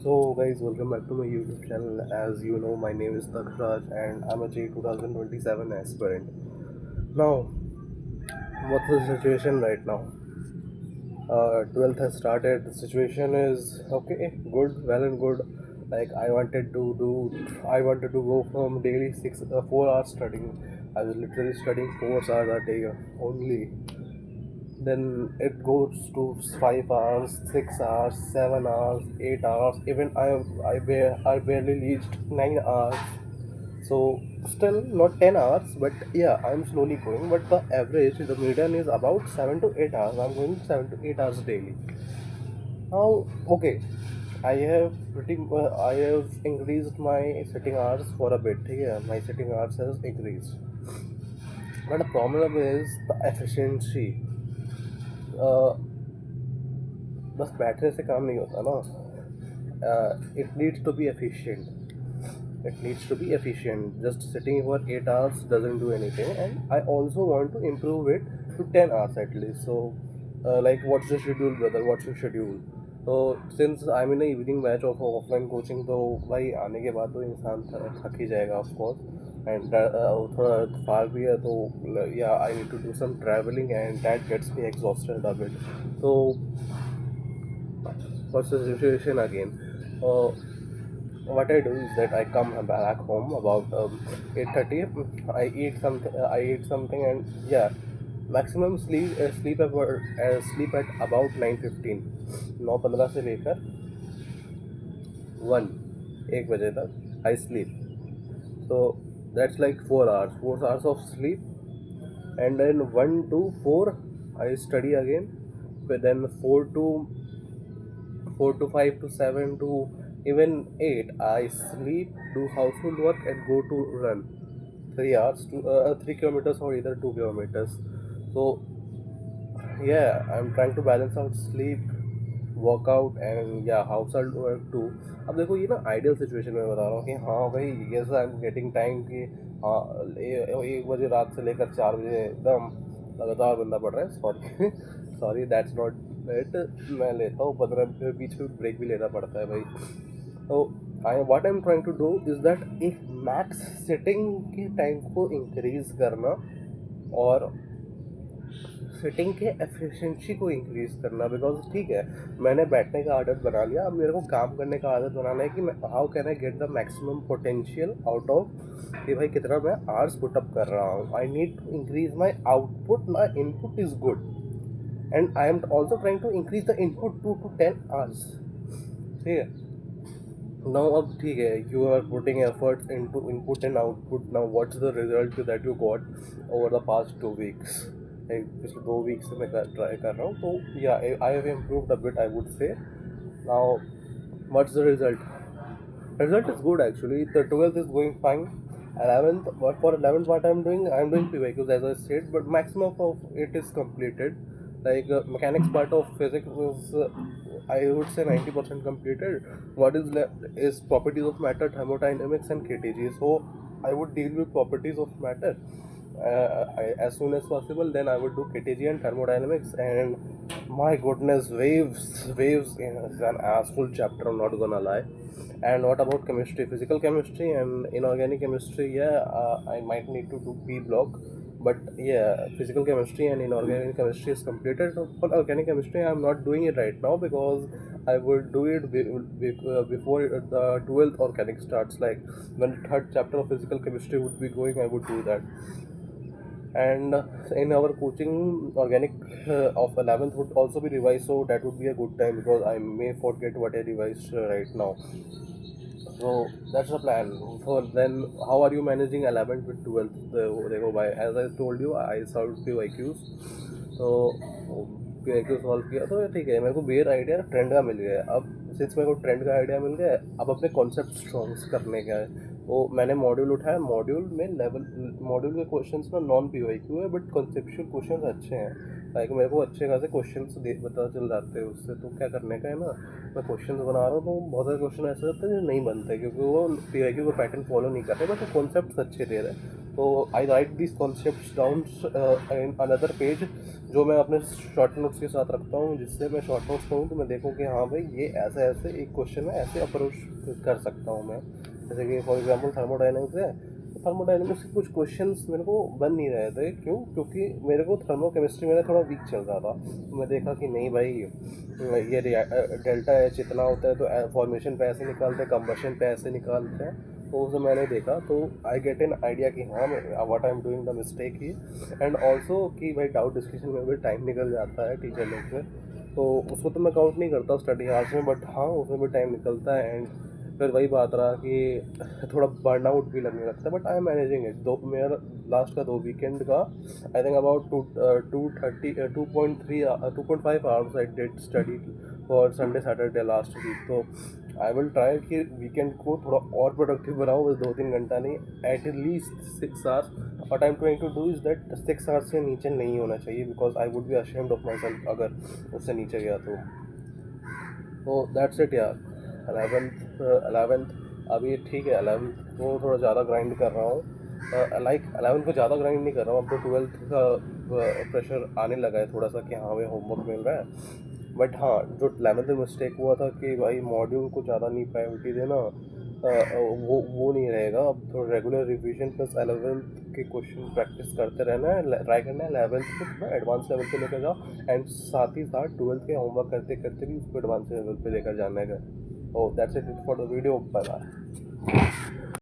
So guys, welcome back to my YouTube channel. As you know, my name is Takraj and I'm a J 2027 aspirant. Now, what's the situation right now? 12th has started. The situation is okay, good, well and good. Like I wanted to go from daily 4 hours studying. I was literally studying 4 hours a day only. Then it goes to 5 hours, 6 hours, 7 hours, 8 hours. Even I barely reached 9 hours. So still not 10 hours, but yeah, I'm slowly going. But the average, the median is about 7 to 8 hours. I'm going 7 to 8 hours daily. Now, okay, I have increased my sitting hours for a bit. Yeah, my sitting hours has increased. But the problem is the efficiency. Uh, बस बैठने से काम नहीं होता ना. It needs to be efficient. It needs to be efficient. Just sitting for 8 hours doesn't do anything, and I also want to improve it to 10 hours at least. So, like, what's the schedule, brother? What's your schedule? तो since I mean evening batch of offline coaching, तो भाई आने के बाद तो इंसान थक ही जाएगा ऑफ कोर्स. एंड थोड़ा फार भी है, तो या I need to do some travelling and that gets me exhausted a bit. तो what's the situation again? uh, what I do is that I come back home about 8:30. I eat something, and yeah, maximum sleep at about 9:15. 9:15 से लेकर 1 बजे तक I sleep. So that's like 4 hours. 4 hours of sleep, and then 1 to 4 I study again. But then 4 to 5 to 7 to even 8 I sleep, do household work and go to run 3 hours to 3 kilometers or either 2 kilometers. So yeah, I'm trying to balance out sleep, workout and yeah, household work too. अब देखो ये ना ideal situation में बता रहा हूँ कि हाँ भाई, yes I am getting time कि हाँ 1 बजे रात से लेकर 4 बजे एकदम लगातार बंदा पड़ रहा है. Sorry sorry, that's not it. मैं लेता हूँ 15 बीच में ब्रेक भी लेना पड़ता है भाई. तो I what I am trying to do is that एक मैक्स सिटिंग के टाइम को इंक्रीज करना और फिटिंग के एफिशिएंसी को इंक्रीज करना. बिकॉज ठीक है, मैंने बैठने का आदत बना लिया, अब मेरे को काम करने का आदत बनाना है कि मैं how can I get the maximum potential out of कि भाई कितना मैं आवर्स पुटअप कर रहा हूँ. I need to increase my output. My input is good and I am also trying to increase the input 2 to 10 hours. ठीक है. Now अब ठीक है, you are putting efforts into input and output. Now what's the result that you got over the past 2 weeks? पिछले 2 weeks से मैं try कर रहा हूँ, तो yeah, I have improved a bit, I would say. Now what's the result? Result is good actually. The 12th is going fine. 11th, what for 11th, what I'm doing PYQs as I said, but maximum of it is completed. Like mechanics part of physics was I would say 90% completed. What is left is properties of matter, thermodynamics and KTG. So I would deal with properties of matter as soon as possible. Then I would do KTG and thermodynamics, and my goodness, waves is an asshole chapter, I'm not gonna lie. And what about chemistry, physical chemistry and inorganic chemistry? Yeah, I might need to do B block, but yeah, physical chemistry and inorganic chemistry is completed. For organic chemistry, I'm not doing it right now because I will do it before the 12th organic starts. Like when the third chapter of physical chemistry would be going, I would do that. And in our coaching, organic of 11th would also be revised, so that would be a good time because I may forget what I revised right now. So that's the plan. So then, how are you managing 11th with 12th? देखो भाई, as I told you, I solved few IQs. तो few IQ solve किया, तो ठीक है, मेरे को bear idea trend का मिल गया है. अब सिंस मेरे को ट्रेंड का आइडिया मिल गया है, अब अपने कॉन्सेप्ट स्ट्रॉन्ग्स करने का है. वो मैंने मॉड्यूल उठाया. मॉड्यूल के क्वेश्चंस में नॉन PYQ है, बट कॉन्सेप्चुअल क्वेश्चंस अच्छे हैं. लाइक मेरे को अच्छे खासे क्वेश्चंस दे पता चल जाते हैं उससे। तो क्या करने का है ना, मैं क्वेश्चंस बना रहा हूँ तो बहुत सारे क्वेश्चन ऐसे होते हैं जो नहीं बनते क्योंकि वो पीवाईक्यू का पैटर्न फॉलो नहीं करते, बट वो कॉन्सेप्ट्स अच्छे दे रहे हैं। तो I write this concepts down in another page, जो मैं अपने शॉर्ट नोट्स के साथ रखता हूँ, जिससे मैं शॉर्ट नोट्स पढ़ूँ तो मैं देखूँ कि हाँ भाई ये ऐसे ऐसे एक क्वेश्चन है, ऐसे अप्रोच कर सकता हूँ मैं। जैसे कि फॉर एग्जांपल थर्मोडायनेमिक्स है, तो थर्मोडायनेमिक्स के कुछ क्वेश्चंस मेरे को बन नहीं रहे थे। क्यों? क्योंकि मेरे को थर्मोकेमिस्ट्री मेरा थोड़ा वीक चल रहा था। तो मैं देखा कि नहीं भाई, ये डेल्टा एच इतना होता है तो फॉर्मेशन पे ऐसे निकालते हैं, कंबशन पे ऐसे निकालते हैं। तो उसे मैंने देखा तो आई गेट एन आइडिया कि हाँ what I am doing the mistake he. And also कि भाई डाउट डिस्कशन में भी टाइम निकल जाता है टीचर लोग में, तो उसको तो मैं काउंट नहीं करता स्टडी आवर्स में, बट हाँ उसमें भी टाइम निकलता है। एंड फिर वही बात रहा कि थोड़ा बर्न आउट भी लगने लगता है, but I am managing it. दो मेरा लास्ट का 2 वीकेंड का I think about 2.5 hours I did study for Sunday Saturday last week. तो आई विल ट्राई कि वीकेंड को थोड़ा और प्रोडक्टिव बनाऊँ, बस 2-3 घंटा नहीं, at least 6 hours. What I am trying to do is that 6 hours से नीचे नहीं होना चाहिए, because I would be ashamed of my self अगर उससे नीचे गया तो दैट्स इट यार। 11th अभी ठीक है, 11th को थोड़ा ज़्यादा ग्राइंड कर रहा हूँ। लाइक 11th को ज़्यादा ग्राइंड नहीं कर रहा हूँ, अब तो 12th का प्रेशर आने लगा है थोड़ा सा कि हाँ भाई होमवर्क मिल रहा है। बट हाँ, जो 11th में मिस्टेक हुआ था कि भाई मॉड्यूल को ज़्यादा नहीं प्रायोरिटी देना, वो नहीं रहेगा। अब तो रेगुलर रिवीजन प्लस 11th के क्वेश्चन प्रैक्टिस करते रहना है, ट्राई करना है 11th को थोड़ा एडवांस लेवल पे लेकर जाओ, एंड साथ ही साथ 12th के होमवर्क करते करते भी उसको एडवांस लेवल पे लेकर जाना है। Oh that's it for the video, bye bye.